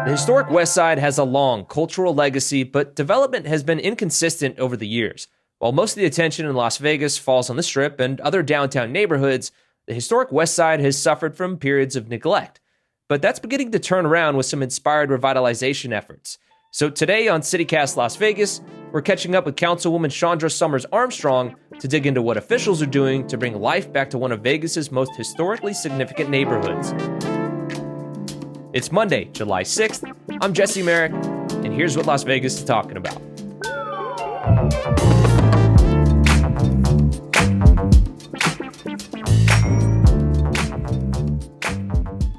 The historic Westside has a long cultural legacy, but development has been inconsistent over the years. While most of the attention in Las Vegas falls on the Strip and other downtown neighborhoods, the historic Westside has suffered from periods of neglect. But that's beginning to turn around with some inspired revitalization efforts. So today on CityCast Las Vegas, we're catching up with Councilwoman Shondra Summers-Armstrong to dig into what officials are doing to bring life back to one of Vegas's most historically significant neighborhoods. It's Monday, July 6th. I'm Jesse Merrick, and here's what Las Vegas is talking about.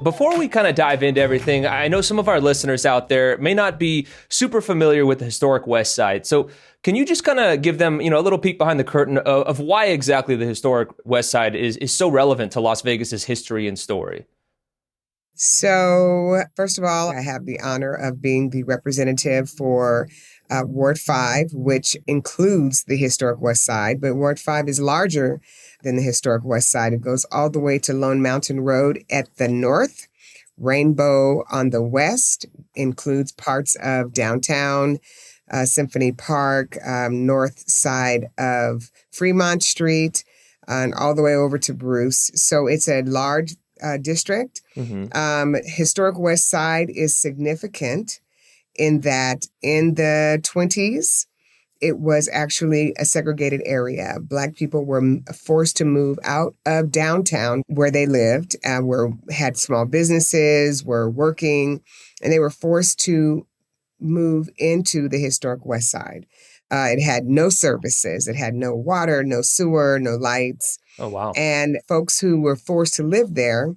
Before we kind of dive into everything, I know some of our listeners out there may not be super familiar with the historic West Side. So can you just kind of give them, a little peek behind the curtain of why exactly the historic West Side is so relevant to Las Vegas's history and story? So, first of all, I have the honor of being the representative for Ward 5, which includes the historic West Side. But Ward 5 is larger than the historic West Side. It goes all the way to Lone Mountain Road at the north. Rainbow on the west includes parts of downtown, Symphony Park, north side of Fremont Street, and all the way over to Bruce. So it's a large district. Mm-hmm. Historic West Side is significant in that in the 20s, it was actually a segregated area. Black people were forced to move out of downtown where they lived, had small businesses, were working, and they were forced to move into the historic West Side. It had no services. It had no water, no sewer, no lights. Oh, wow. And folks who were forced to live there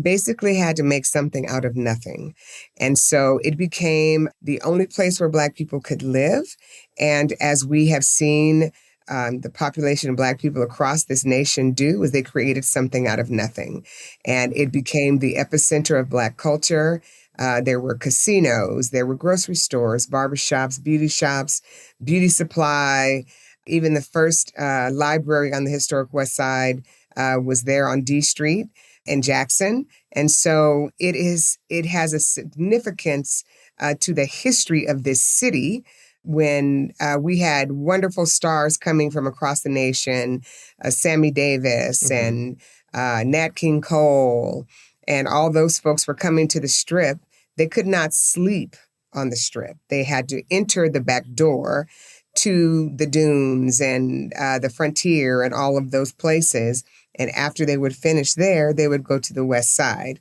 basically had to make something out of nothing. And so it became the only place where Black people could live. And as we have seen the population of Black people across this nation do, is they created something out of nothing. And it became the epicenter of Black culture. There were casinos, there were grocery stores, barbershops, beauty supply. Even the first library on the historic West Side was there on D Street in Jackson. And so it has a significance to the history of this city when we had wonderful stars coming from across the nation, Sammy Davis mm-hmm. and Nat King Cole, and all those folks were coming to the Strip. They could not sleep on the Strip. They had to enter the back door to the dunes and the frontier and all of those places. And after they would finish there, they would go to the West Side.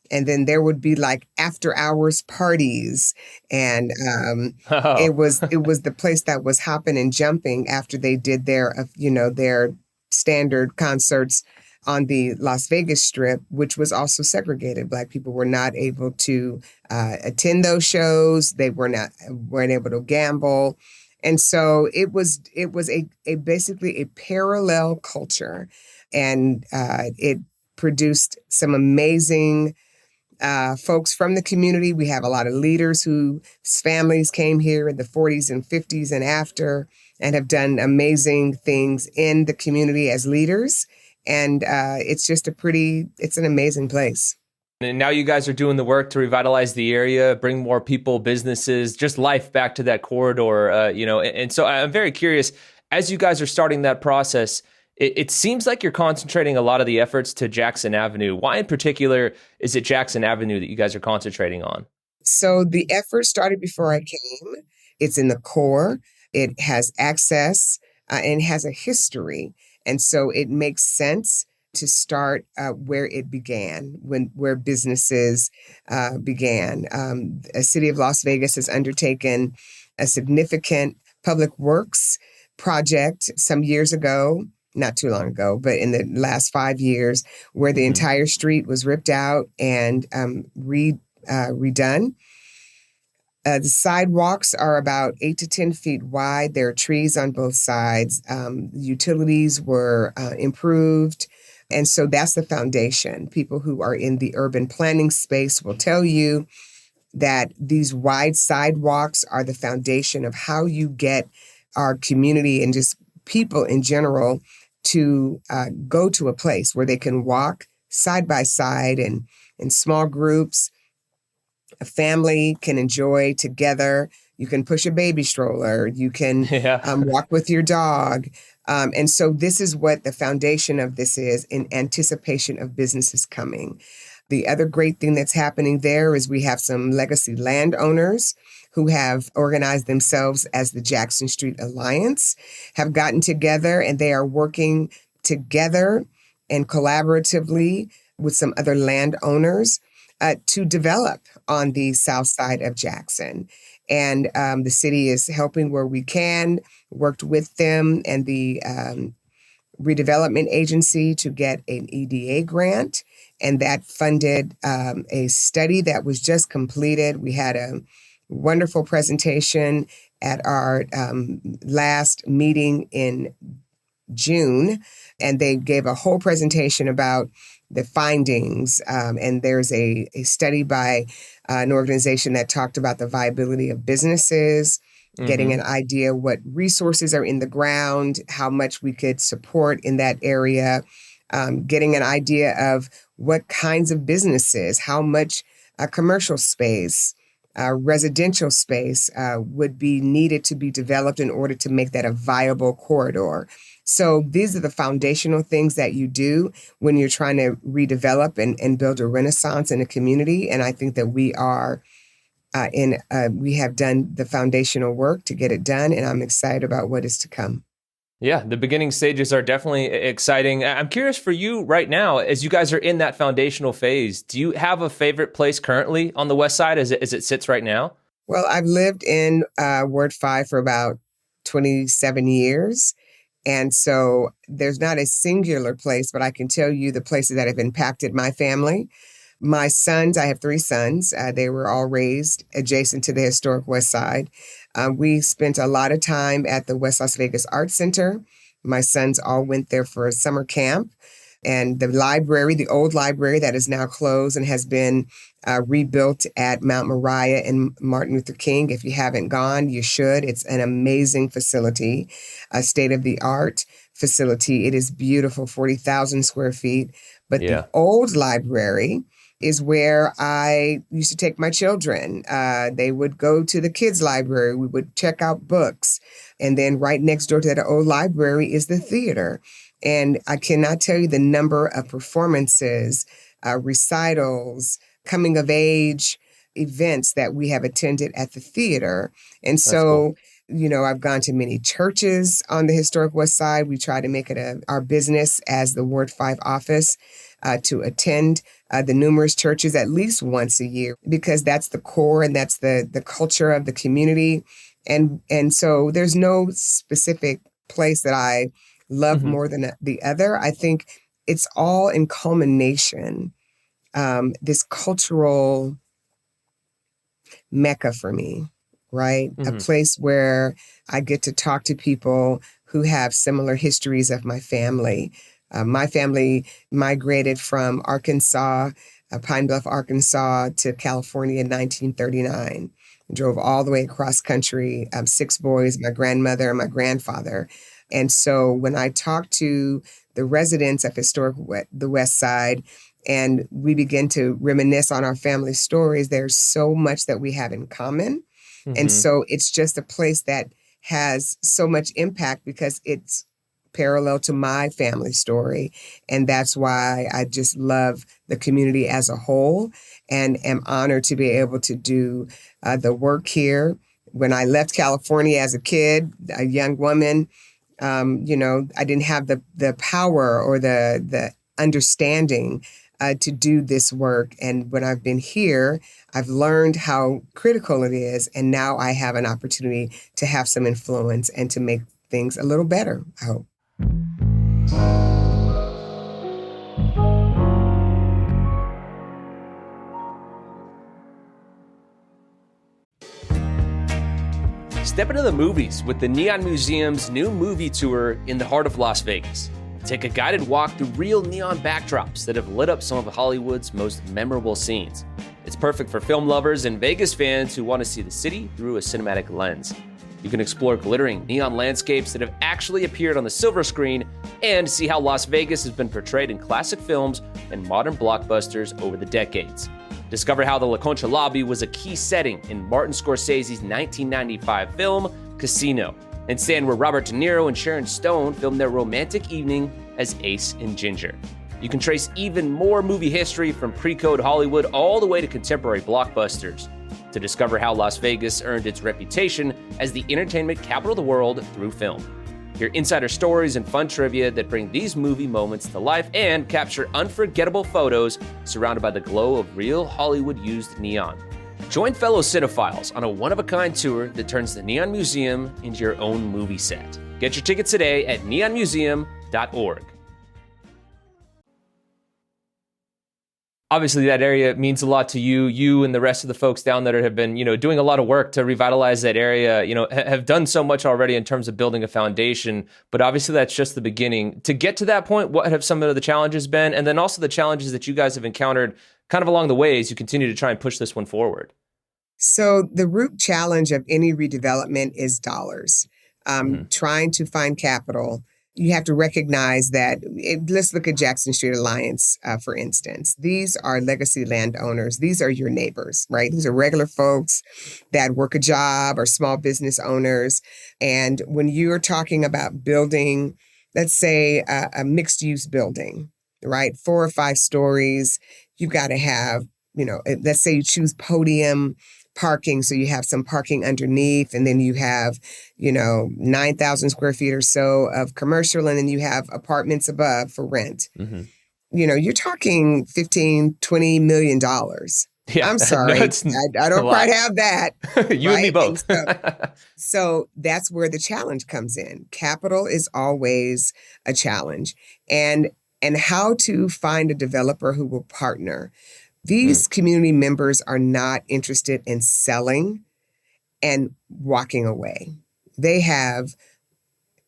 And then there would be like after hours parties. And it was the place that was hopping and jumping after they did their standard concerts on the Las Vegas Strip, which was also segregated. Black people were not able to attend those shows. They weren't able to gamble. And so it was a basically a parallel culture, and it produced some amazing folks from the community. We have a lot of leaders whose families came here in the 40s and 50s and after, and have done amazing things in the community as leaders. And it's an amazing place. And now you guys are doing the work to revitalize the area, bring more people, businesses, just life back to that corridor, And so I'm very curious, as you guys are starting that process, it seems like you're concentrating a lot of the efforts to Jackson Avenue. Why in particular is it Jackson Avenue that you guys are concentrating on? So the effort started before I came. It's in the core. It has access and has a history. And so it makes sense to start where it began, where businesses began. The city of Las Vegas has undertaken a significant public works project some years ago, not too long ago, but in the last 5 years, where the entire street was ripped out and redone. The sidewalks are about 8 to 10 feet wide. There are trees on both sides. Utilities were improved. And so that's the foundation. People who are in the urban planning space will tell you that these wide sidewalks are the foundation of how you get our community and just people in general to go to a place where they can walk side by side and in small groups. A family can enjoy together. You can push a baby stroller. You can Yeah. walk with your dog. And so this is what the foundation of this is in anticipation of businesses coming. The other great thing that's happening there is we have some legacy landowners who have organized themselves as the Jackson Street Alliance, have gotten together, and they are working together and collaboratively with some other landowners to develop on the south side of Jackson. And the city is helping where we can, worked with them and the redevelopment agency to get an EDA grant. And that funded a study that was just completed. We had a wonderful presentation at our last meeting in June, and they gave a whole presentation about the findings. And there's a study by an organization that talked about the viability of businesses, getting an idea what resources are in the ground, how much we could support in that area, getting an idea of what kinds of businesses, how much commercial space, residential space would be needed to be developed in order to make that a viable corridor. So these are the foundational things that you do when you're trying to redevelop and build a renaissance in a community. And I think that we are we have done the foundational work to get it done, and I'm excited about what is to come. Yeah, the beginning stages are definitely exciting. I'm curious for you right now, as you guys are in that foundational phase, do you have a favorite place currently on the West Side as it sits right now? Well, I've lived in Ward 5 for about 27 years. And so there's not a singular place, but I can tell you the places that have impacted my family. My sons, I have 3 sons. They were all raised adjacent to the Historic Westside. We spent a lot of time at the West Las Vegas Art Center. My sons all went there for a summer camp. And the library, the old library that is now closed and has been rebuilt at Mount Moriah and Martin Luther King. If you haven't gone, you should. It's an amazing facility, a state-of-the-art facility. It is beautiful, 40,000 square feet. But the old library is where I used to take my children. They would go to the kids' library. We would check out books. And then right next door to that old library is the theater. And I cannot tell you the number of performances, recitals, coming of age events that we have attended at the theater. And so, you know, I've gone to many churches on the Historic West Side. We try to make it our business as the Ward 5 office to attend the numerous churches at least once a year, because that's the core and that's the culture of the community. And so there's no specific place that I love more than the other. I think it's all in culmination, this cultural mecca for me, right? A place where I get to talk to people who have similar histories of my family. My family migrated from Arkansas, Pine Bluff, Arkansas, to California in 1939. Drove all the way across country, 6 boys, my grandmother and my grandfather. And so when I talk to the residents of the West Side, and we begin to reminisce on our family stories, there's so much that we have in common. And so it's just a place that has so much impact because it's parallel to my family story. And that's why I just love the community as a whole and am honored to be able to do the work here. When I left California as a kid, a young woman, you know, I didn't have the power or the understanding to do this work. And when I've been here, I've learned how critical it is. And now I have an opportunity to have some influence and to make things a little better, I hope. Step into the movies with the Neon Museum's new movie tour in the heart of Las Vegas. Take a guided walk through real neon backdrops that have lit up some of Hollywood's most memorable scenes. It's perfect for film lovers and Vegas fans who want to see the city through a cinematic lens. You can explore glittering neon landscapes that have actually appeared on the silver screen and see how Las Vegas has been portrayed in classic films and modern blockbusters over the decades. Discover how the La Concha lobby was a key setting in Martin Scorsese's 1995 film, Casino, and stand where Robert De Niro and Sharon Stone filmed their romantic evening as Ace and Ginger. You can trace even more movie history from pre-code Hollywood all the way to contemporary blockbusters to discover how Las Vegas earned its reputation as the entertainment capital of the world through film. Hear insider stories and fun trivia that bring these movie moments to life and capture unforgettable photos surrounded by the glow of real Hollywood-used neon. Join fellow cinephiles on a one-of-a-kind tour that turns the Neon Museum into your own movie set. Get your tickets today at neonmuseum.org. Obviously, that area means a lot to you and the rest of the folks down there have been, doing a lot of work to revitalize that area, have done so much already in terms of building a foundation. But obviously, that's just the beginning. To get to that point, what have some of the challenges been? And then also the challenges that you guys have encountered kind of along the way as you continue to try and push this one forward. So the root challenge of any redevelopment is dollars. Trying to find capital. You have to recognize that, let's look at Jackson Street Alliance, for instance. These are legacy landowners. These are your neighbors, right? These are regular folks that work a job or small business owners. And when you're talking about building, let's say a mixed use building, right? 4 or 5 stories, you've got to have, let's say you choose podium parking. So you have some parking underneath, and then you have, 9,000 square feet or so of commercial, and then you have apartments above for rent. Mm-hmm. You're talking $15-20 million. Yeah, I'm sorry. I don't quite have that. You and me both. So that's where the challenge comes in. Capital is always a challenge. And how to find a developer who will partner. These community members are not interested in selling and walking away. They have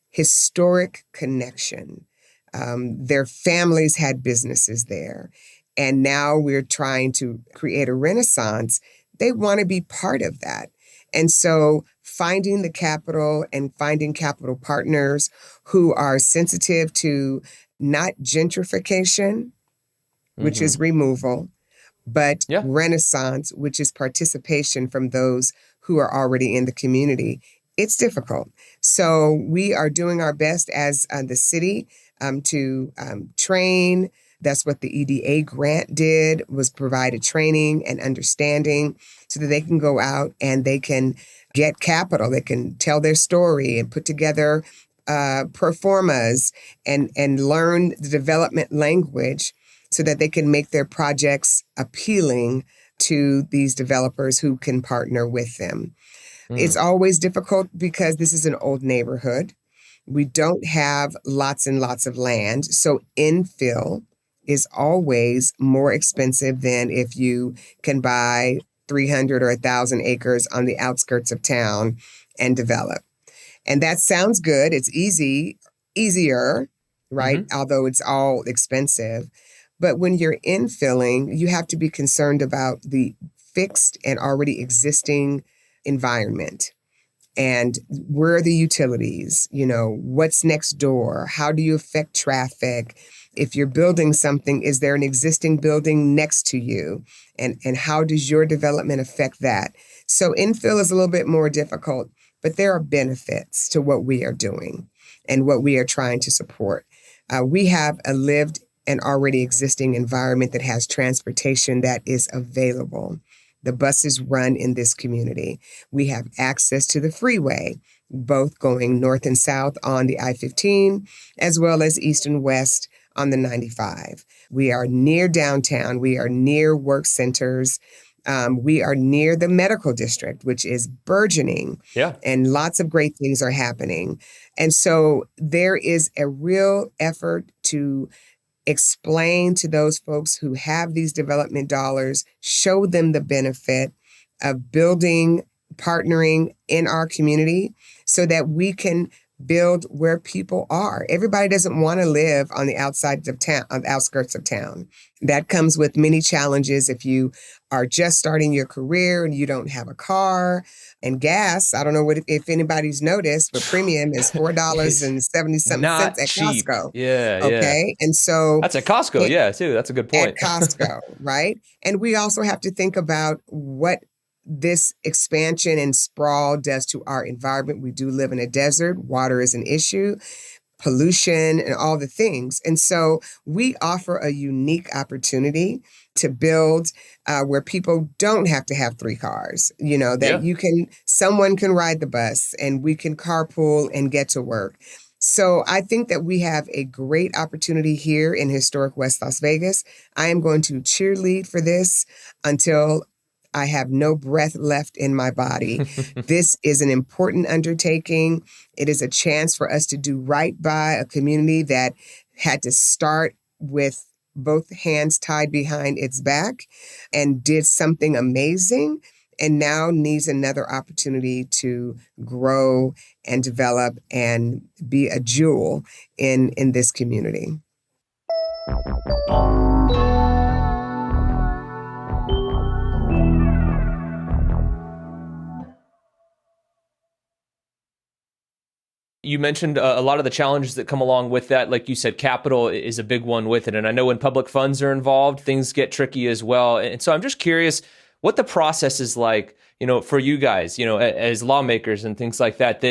historic connection. Their families had businesses there. And now we're trying to create a renaissance. They want to be part of that. And so finding the capital and finding capital partners who are sensitive to not gentrification, which is removal, but renaissance, which is participation from those who are already in the community. It's difficult. So we are doing our best as the city to train. That's what the EDA grant did, was provided training and understanding so that they can go out and they can get capital. They can tell their story and put together performas and learn the development language so that they can make their projects appealing to these developers who can partner with them. It's always difficult because this is an old neighborhood. We don't have lots and lots of land. So infill is always more expensive than if you can buy 300 or 1,000 acres on the outskirts of town and develop. And that sounds good. It's easier, right? Although it's all expensive. But when you're infilling, you have to be concerned about the fixed and already existing environment. And where are the utilities? What's next door? How do you affect traffic? If you're building something, is there an existing building next to you? And how does your development affect that? So infill is a little bit more difficult, but there are benefits to what we are doing and what we are trying to support. We have a lived and already existing environment that has transportation that is available. The buses run in this community. We have access to the freeway, both going north and south on the I-15, as well as east and west on the 95. We are near downtown. We are near work centers. We are near the medical district, which is burgeoning. Yeah. And lots of great things are happening. And so there is a real effort to explain to those folks who have these development dollars, show them the benefit of building, partnering in our community so that we can build where people are. Everybody doesn't want to live on the outside of town, on the outskirts of town. That comes with many challenges if you are just starting your career and you don't have a car and gas. I don't know if anybody's noticed, but premium is $4 It's and 70 something cents not at cheap. Costco. Yeah, yeah. Okay. And so That's at Costco, it, yeah, too. That's a good at point. Costco, right? And we also have to think about what this expansion and sprawl does to our environment. We do live in a desert. Water is an issue, pollution, and all the things. And so we offer a unique opportunity to build where people don't have to have three cars, that Yeah. someone can ride the bus and we can carpool and get to work. So I think that we have a great opportunity here in historic West Las Vegas. I am going to cheerlead for this until I have no breath left in my body. This is an important undertaking. It is a chance for us to do right by a community that had to start with both hands tied behind its back and did something amazing and now needs another opportunity to grow and develop and be a jewel in this community. You mentioned a lot of the challenges that come along with that. Like you said, capital is a big one with it. And I know when public funds are involved, things get tricky as well. And so I'm just curious what the process is like, for you guys, as lawmakers and things like that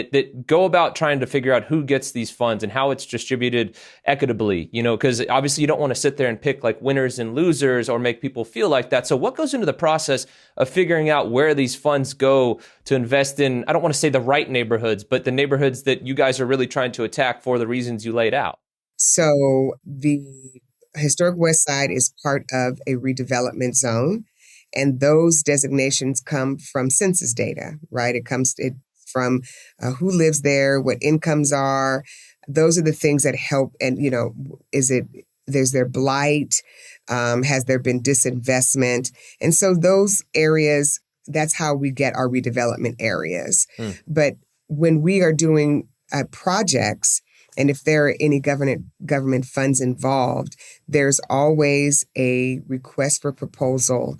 go about trying to figure out who gets these funds and how it's distributed equitably, because obviously you don't want to sit there and pick like winners and losers or make people feel like that. So what goes into the process of figuring out where these funds go to invest in, I don't want to say the right neighborhoods, but the neighborhoods that you guys are really trying to attack for the reasons you laid out? So the Historic West Side is part of a redevelopment zone. And those designations come from census data, right? It from who lives there, what incomes are. Those are the things that help. And, there's there blight? Has there been disinvestment? And so those areas, that's how we get our redevelopment areas. But when we are doing projects, and if there are any government funds involved, there's always a request for proposal.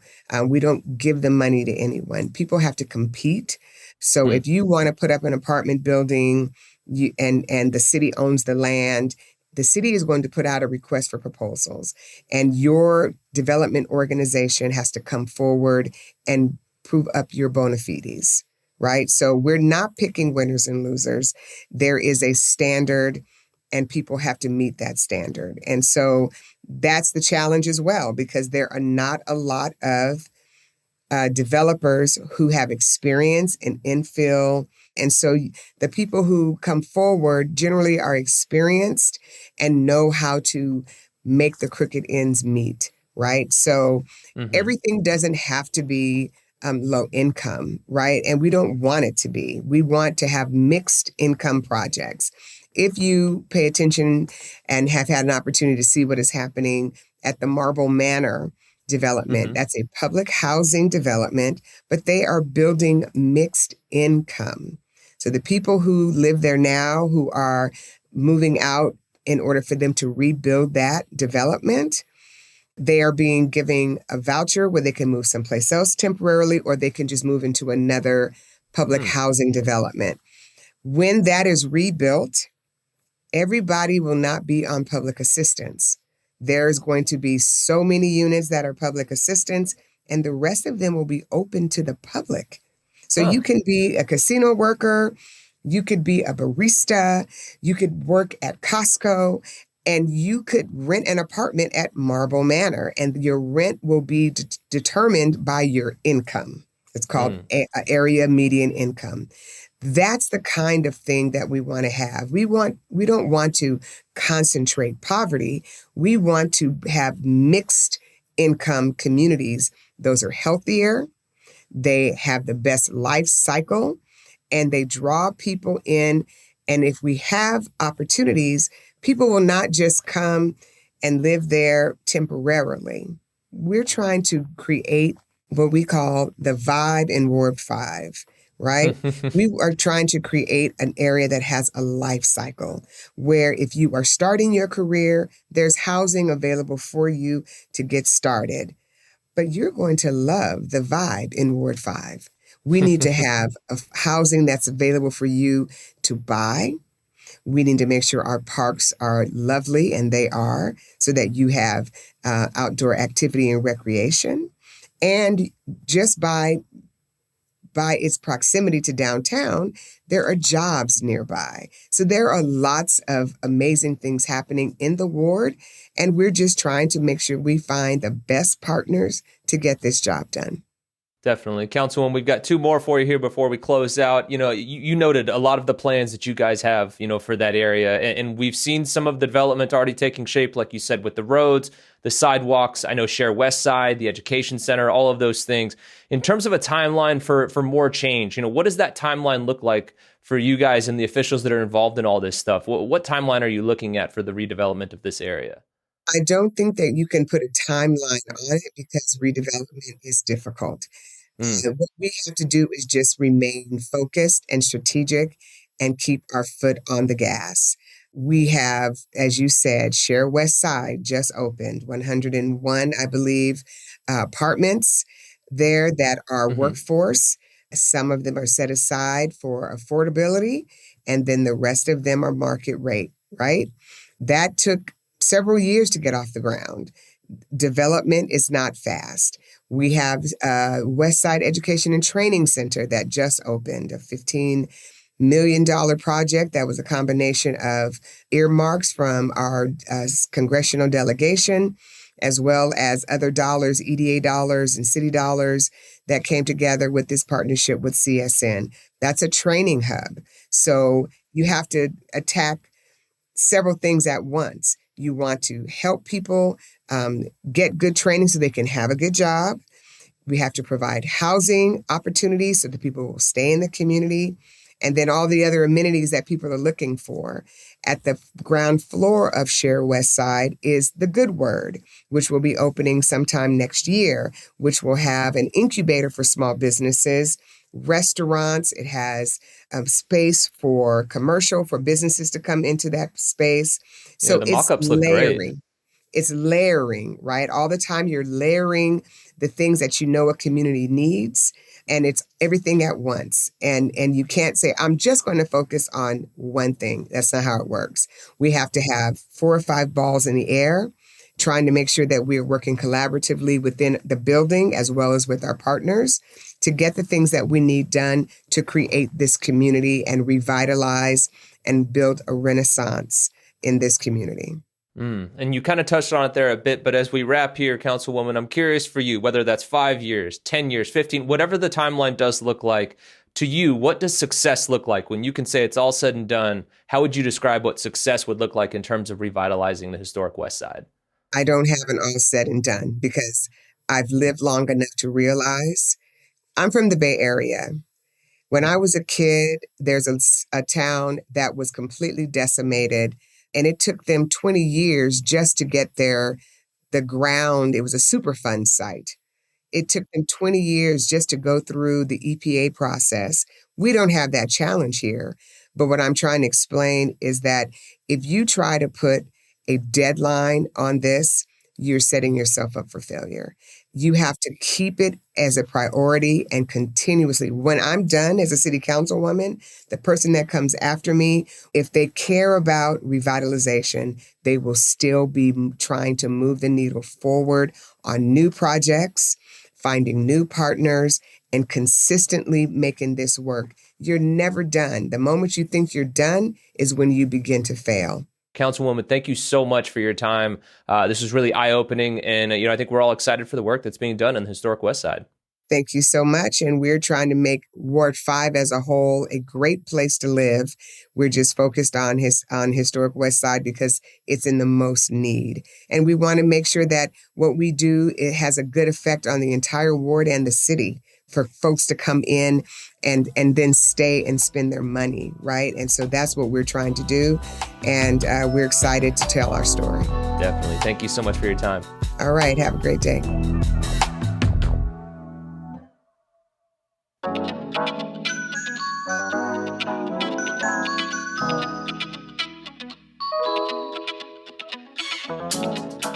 We don't give the money to anyone. People have to compete. So if you want to put up an apartment building and the city owns the land, the city is going to put out a request for proposals. And your development organization has to come forward and prove up your bona fides. Right? So we're not picking winners and losers. There is a standard and people have to meet that standard. And so that's the challenge as well, because there are not a lot of developers who have experience in infill. And so the people who come forward generally are experienced and know how to make the crooked ends meet, right? So everything doesn't have to be low income, right? And we don't want it to be. We want to have mixed income projects. If you pay attention and have had an opportunity to see what is happening at the Marble Manor development, that's a public housing development, but they are building mixed income. So the people who live there now, who are moving out in order for them to rebuild that development, they are being given a voucher where they can move someplace else temporarily, or they can just move into another public housing development. When that is rebuilt, everybody will not be on public assistance. There's going to be so many units that are public assistance, and the rest of them will be open to the public. So you can be a casino worker, you could be a barista, you could work at Costco, and you could rent an apartment at Marble Manor, and your rent will be determined by your income. It's called area median income. That's the kind of thing that we want to have. We don't want to concentrate poverty. We want to have mixed income communities. Those are healthier. They have the best life cycle, and they draw people in. And if we have opportunities, people will not just come and live there temporarily. We're trying to create what we call the vibe in Ward 5. right? We are trying to create an area that has a life cycle where if you are starting your career, there's housing available for you to get started. But you're going to love the vibe in Ward 5. We need to have housing that's available for you to buy. We need to make sure our parks are lovely, and they are, so that you have outdoor activity and recreation. And just by its proximity to downtown, there are jobs nearby. So there are lots of amazing things happening in the ward, and we're just trying to make sure we find the best partners to get this job done. Definitely. Councilwoman, we've got two more for you here before we close out. You noted a lot of the plans that you guys have, for that area. And we've seen some of the development already taking shape, like you said, with the roads, the sidewalks. I know Share Westside, the education center, all of those things. In terms of a timeline for more change, what does that timeline look like for you guys and the officials that are involved in all this stuff? What timeline are you looking at for the redevelopment of this area? I don't think that you can put a timeline on it because redevelopment is difficult. Mm. So what we have to do is just remain focused and strategic and keep our foot on the gas. We have, as you said, Share West Side just opened, 101, I believe, apartments there that are Mm-hmm. workforce. Some of them are set aside for affordability, and then the rest of them are market rate, right? That took several years to get off the ground. Development is not fast. We have Westside Education and Training Center that just opened, a $15 million project that was a combination of earmarks from our congressional delegation, as well as other dollars, EDA dollars and city dollars that came together with this partnership with CSN. That's a training hub. So you have to attack several things at once. You want to help people get good training so they can have a good job. We have to provide housing opportunities so that people will stay in the community. And then all the other amenities that people are looking for. At the ground floor of Share Westside is the Good Word, which will be opening sometime next year, which will have an incubator for small businesses, restaurants. It has space for commercial, for businesses to come into that space. Yeah, So the it's mock-ups look great. layering. It's layering, right? All the time you're layering the things that you know a community needs, and it's everything at once. And you can't say, I'm just going to focus on one thing. That's not how it works. We have to have 4 or 5 balls in the air, trying to make sure that we're working collaboratively within the building as well as with our partners to get the things that we need done to create this community and revitalize and build a renaissance in this community. And you kind of touched on it there a bit, but as we wrap here, Councilwoman, I'm curious for you, whether that's 5 years, 10 years, 15, whatever the timeline does look like, to you, what does success look like? When you can say it's all said and done, how would you describe what success would look like in terms of revitalizing the historic West Side? I don't have an all said and done because I've lived long enough to realize I'm from the Bay Area. When I was a kid, there's a town that was completely decimated, and it took them 20 years just to get the ground. It was a Superfund site. It took them 20 years just to go through the EPA process. We don't have that challenge here. But what I'm trying to explain is that if you try to put a deadline on this, you're setting yourself up for failure. You have to keep it as a priority and continuously. When I'm done as a city councilwoman, the person that comes after me, if they care about revitalization, they will still be trying to move the needle forward on new projects, finding new partners, and consistently making this work. You're never done. The moment you think you're done is when you begin to fail. Councilwoman, thank you so much for your time. This was really eye-opening, and I think we're all excited for the work that's being done in the historic West Side. Thank you so much. And we're trying to make Ward 5 as a whole a great place to live. We're just focused on Historic West Side because it's in the most need. And we want to make sure that what we do, it has a good effect on the entire ward and the city for folks to come in and then stay and spend their money, right? And so that's what we're trying to do. And we're excited to tell our story. Definitely. Thank you so much for your time. All right. Have a great day.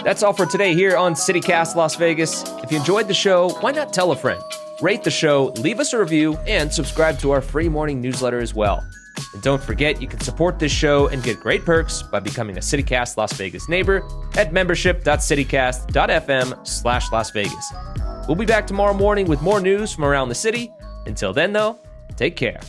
That's all for today here on CityCast Las Vegas. If you enjoyed the show, why not tell a friend? Rate the show, leave us a review, and subscribe to our free morning newsletter as well. And don't forget, you can support this show and get great perks by becoming a CityCast Las Vegas neighbor at membership.citycast.fm/Las Vegas. We'll be back tomorrow morning with more news from around the city. Until then, though, take care.